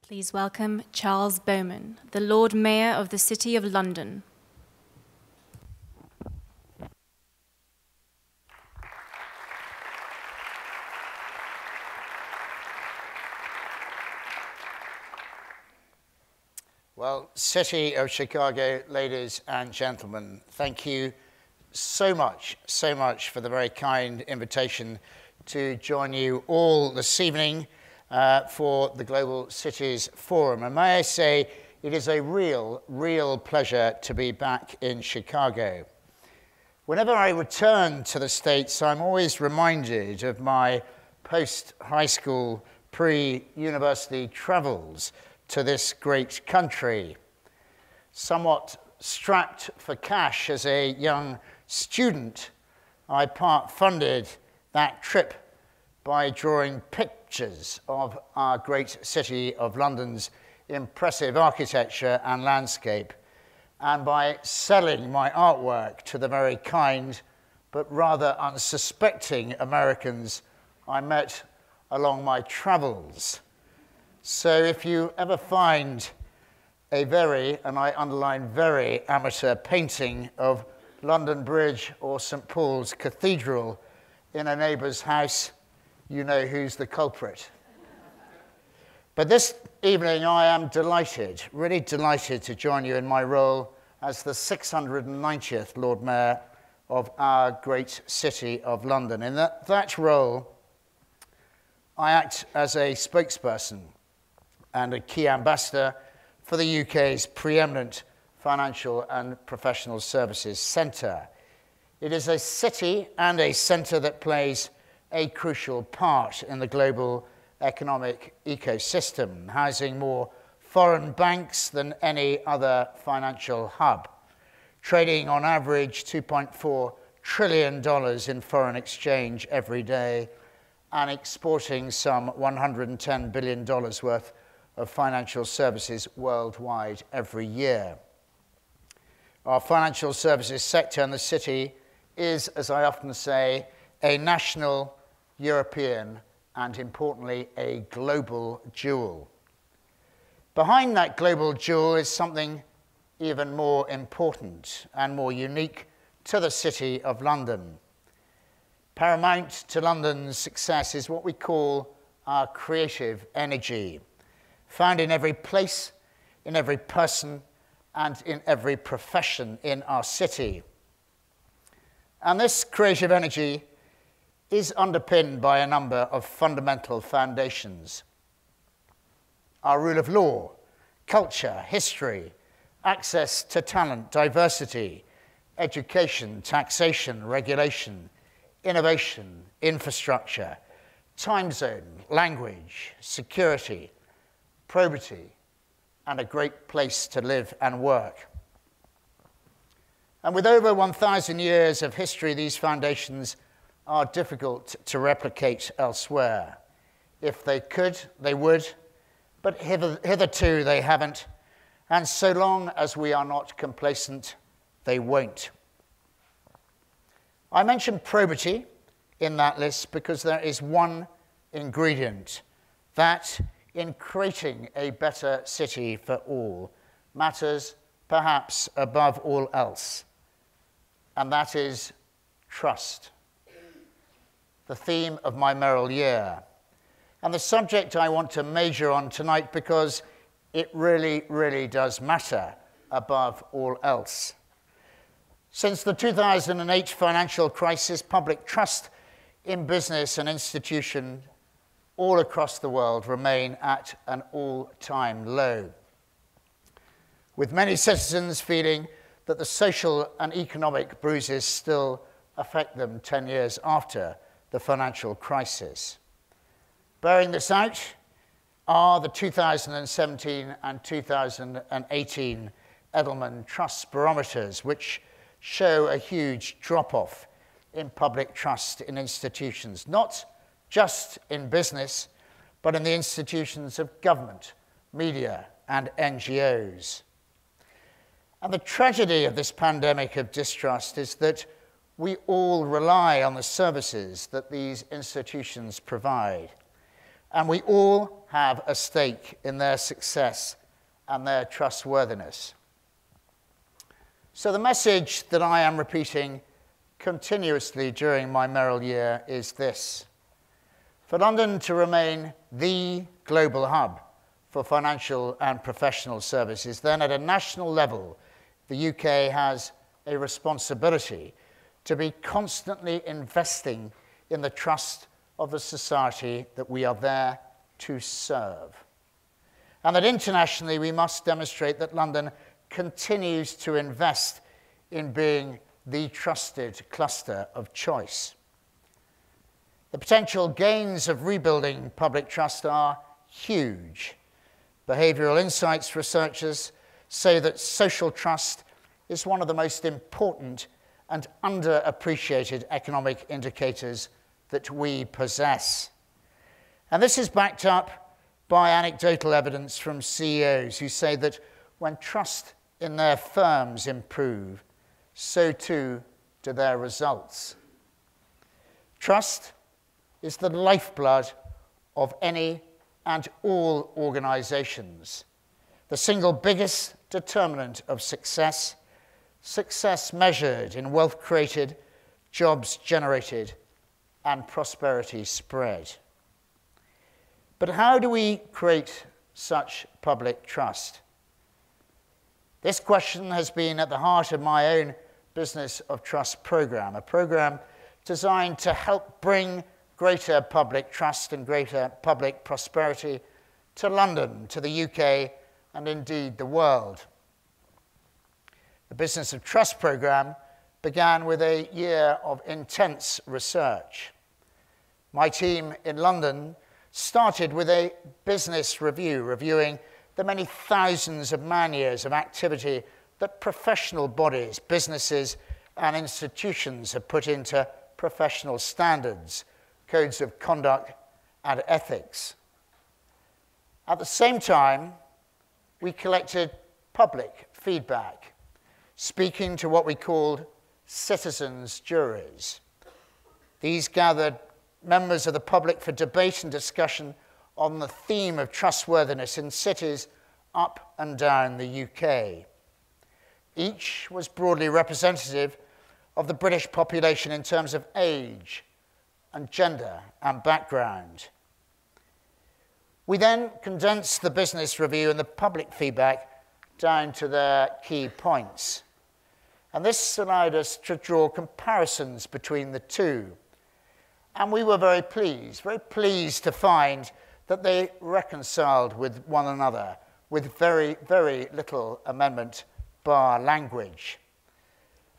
Please welcome Charles Bowman, the Lord Mayor of the City of London. Well, City of Chicago, ladies and gentlemen, thank you so much for the very kind invitation to join you all this evening for the Global Cities Forum. And may I say, it is a real pleasure to be back in Chicago. Whenever I return to the States, I'm always reminded of my post-high school, pre-university travels to this great country. Somewhat strapped for cash as a young student, I part-funded that trip by drawing pictures of our great city of London's impressive architecture and landscape, and by selling my artwork to the very kind but rather unsuspecting Americans I met along my travels. So if you ever find a very, and I underline very, amateur painting of London Bridge or St. Paul's Cathedral in a neighbour's house, you know who's the culprit. But this evening I am delighted, really delighted to join you in my role as the 690th Lord Mayor of our great city of London. In that role, I act as a spokesperson and a key ambassador for the UK's preeminent financial and professional services centre. It is a city and a centre that plays a crucial part in the global economic ecosystem, housing more foreign banks than any other financial hub, trading on average $2.4 trillion in foreign exchange every day, and exporting some $110 billion worth of financial services worldwide every year. Our financial services sector in the city is, as I often say, a national, European, and importantly, a global jewel. Behind that global jewel is something even more important and more unique to the City of London. Paramount to London's success is what we call our creative energy, found in every place, in every person, and in every profession in our city. And this creative energy is underpinned by a number of fundamental foundations. Our rule of law, culture, history, access to talent, diversity, education, taxation, regulation, innovation, infrastructure, time zone, language, security, probity, and a great place to live and work. And with over 1,000 years of history, these foundations are difficult to replicate elsewhere. If they could, they would, but hitherto they haven't, and so long as we are not complacent, they won't. I mentioned probity in that list because there is one ingredient that, in creating a better city for all, matters perhaps above all else, and that is trust, the theme of my mayoral year, and the subject I want to major on tonight because it really does matter above all else. Since the 2008 financial crisis, public trust in business and institution all across the world remain at an all-time low, with many citizens feeling that the social and economic bruises still affect them 10 years after the financial crisis. Bearing this out are the 2017 and 2018 Edelman Trust Barometers, which show a huge drop-off in public trust in institutions, not just in business, but in the institutions of government, media, and NGOs. And the tragedy of this pandemic of distrust is that we all rely on the services that these institutions provide. and we all have a stake in their success and their trustworthiness. So the message that I am repeating continuously during my mayoral year is this: for London to remain the global hub for financial and professional services, then at a national level, the UK has a responsibility to be constantly investing in the trust of the society that we are there to serve. And that internationally, we must demonstrate that London continues to invest in being the trusted cluster of choice. The potential gains of rebuilding public trust are huge. Behavioural insights researchers say that social trust is one of the most important and underappreciated economic indicators that we possess. And this is backed up by anecdotal evidence from CEOs who say that when trust in their firms improve, so too do their results. Trust is the lifeblood of any and all organizations, the single biggest determinant of success, success measured in wealth created, jobs generated, and prosperity spread. But how do we create such public trust? This question has been at the heart of my own Business of Trust program, a program designed to help bring greater public trust and greater public prosperity to London, to the UK, and indeed the world. The Business of Trust program began with a year of intense research. My team in London started with a business review, reviewing the many thousands of man-years of activity that professional bodies, businesses, and institutions have put into professional standards, codes of conduct, and ethics. At the same time, we collected public feedback, speaking to what we called citizens' juries. These gathered members of the public for debate and discussion on the theme of trustworthiness in cities up and down the UK. Each was broadly representative of the British population in terms of age and gender and background. We then condensed the business review and the public feedback down to their key points. And this allowed us to draw comparisons between the two. And we were very pleased to find that they reconciled with one another with very, very little amendment bar language.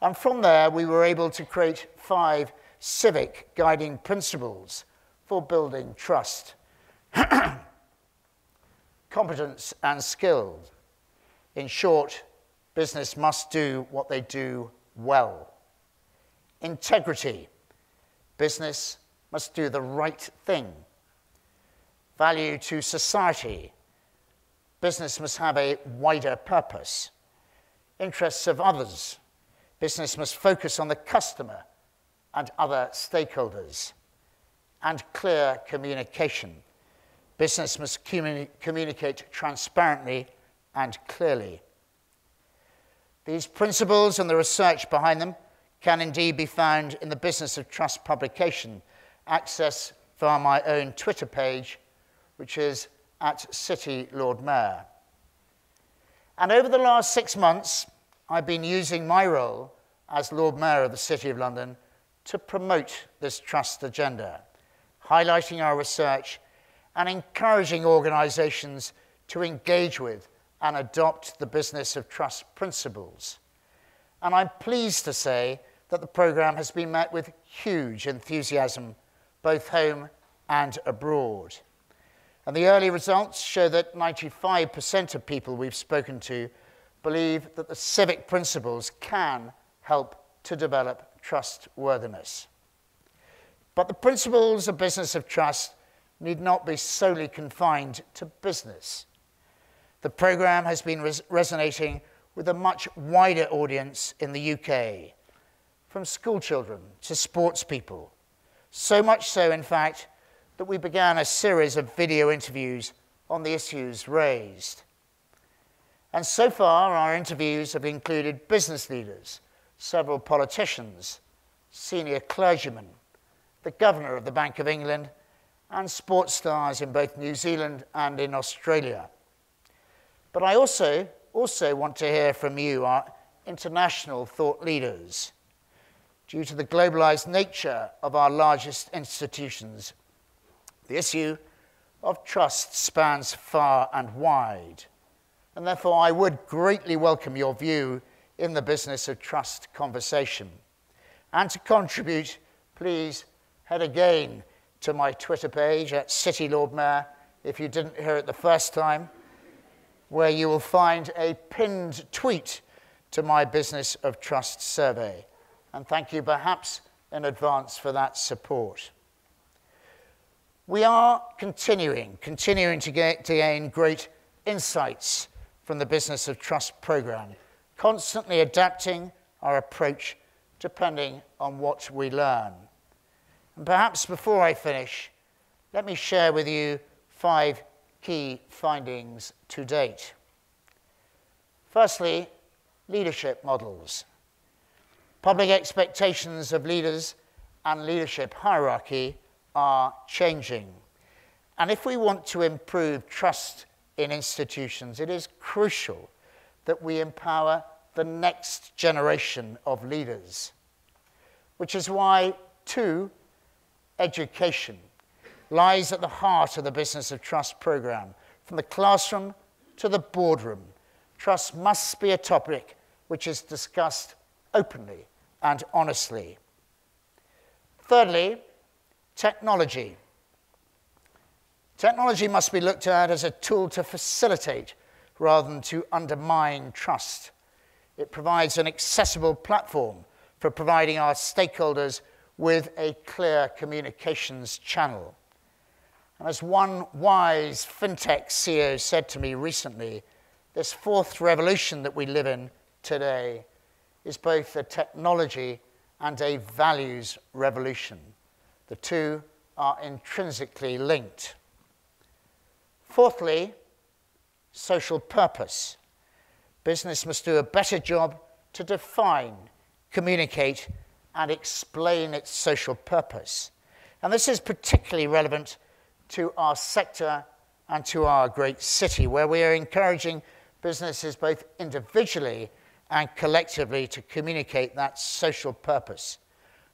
And from there, we were able to create 5 civic guiding principles for building trust. Competence and skill. In short, business must do what they do well. Integrity. Business must do the right thing. Value to society. Business must have a wider purpose. Interests of others. Business must focus on the customer and other stakeholders. And clear communication. Business must communicate transparently and clearly. These principles and the research behind them can indeed be found in the Business of Trust publication, accessed via my own Twitter page, which is @CityLordMayor. And over the last 6 months, I've been using my role as Lord Mayor of the City of London to promote this trust agenda, highlighting our research and encouraging organisations to engage with and adopt the Business of Trust principles. And I'm pleased to say that the programme has been met with huge enthusiasm, both home and abroad. And the early results show that 95% of people we've spoken to believe that the civic principles can help to develop trustworthiness. But the principles of Business of Trust need not be solely confined to business. The programme has been resonating with a much wider audience in the UK, from school children to sports people. So much so, in fact, that we began a series of video interviews on the issues raised. And so far, our interviews have included business leaders, several politicians, senior clergymen, the Governor of the Bank of England, and sports stars in both New Zealand and in Australia. But I also want to hear from you, our international thought leaders. Due to the globalized nature of our largest institutions, the issue of trust spans far and wide. And therefore, I would greatly welcome your view in the business of trust conversation. And to contribute, please head again to my Twitter page at City Lord Mayor, if you didn't hear it the first time, where you will find a pinned tweet to my Business of Trust survey. And thank you perhaps in advance for that support. We are continuing to gain great insights from the Business of Trust programme, constantly adapting our approach depending on what we learn. And perhaps before I finish, let me share with you 5 key findings to date. Firstly, leadership models. Public expectations of leaders and leadership hierarchy are changing. And if we want to improve trust in institutions, it is crucial that we empower the next generation of leaders, which is why, 2, education lies at the heart of the Business of Trust programme. From the classroom to the boardroom, trust must be a topic which is discussed openly and honestly. Thirdly, technology. Technology must be looked at as a tool to facilitate rather than to undermine trust. It provides an accessible platform for providing our stakeholders with a clear communications channel. And as one wise fintech CEO said to me recently, this 4th revolution that we live in today is both a technology and a values revolution. The two are intrinsically linked. Fourthly, social purpose. Business must do a better job to define, communicate, and explain its social purpose. And this is particularly relevant to our sector and to our great city, where we are encouraging businesses both individually and collectively to communicate that social purpose.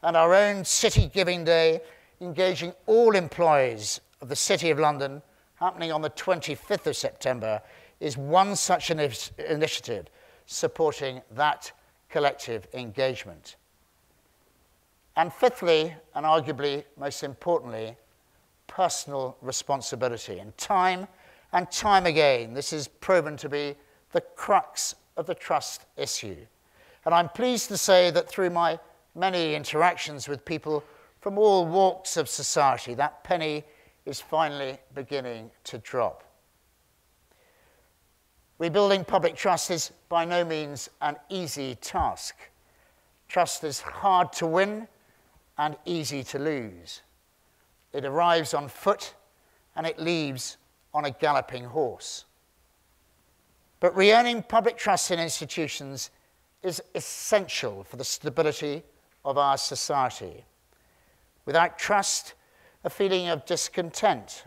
And our own City Giving Day, engaging all employees of the City of London, happening on the 25th of September, is one such initiative supporting that collective engagement. And fifthly, and arguably most importantly, personal responsibility. And time again, this is proven to be the crux of the trust issue. And I'm pleased to say that through my many interactions with people from all walks of society, that penny is finally beginning to drop. Rebuilding public trust is by no means an easy task. Trust is hard to win and easy to lose. It arrives on foot and it leaves on a galloping horse. But re-earning public trust in institutions is essential for the stability of our society. Without trust, a feeling of discontent,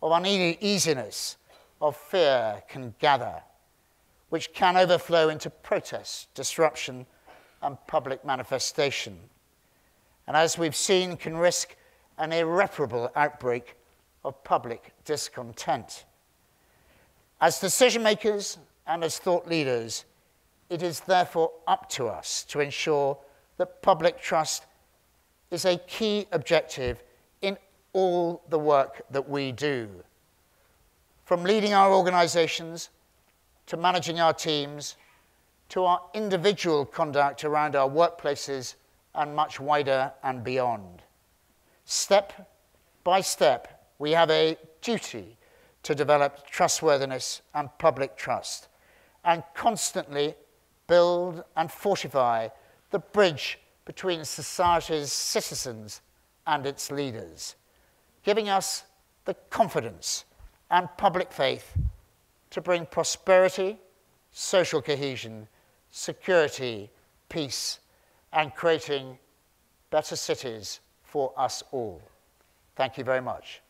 of uneasiness, of fear can gather, which can overflow into protest, disruption, and public manifestation. And as we've seen, can risk an irreparable outbreak of public discontent. As decision makers and as thought leaders, it is therefore up to us to ensure that public trust is a key objective in all the work that we do. From leading our organizations, to managing our teams, to our individual conduct around our workplaces and much wider and beyond. Step by step, we have a duty to develop trustworthiness and public trust, and constantly build and fortify the bridge between society's citizens and its leaders. giving us the confidence and public faith to bring prosperity, social cohesion, security, peace, and creating better cities for us all. Thank you very much.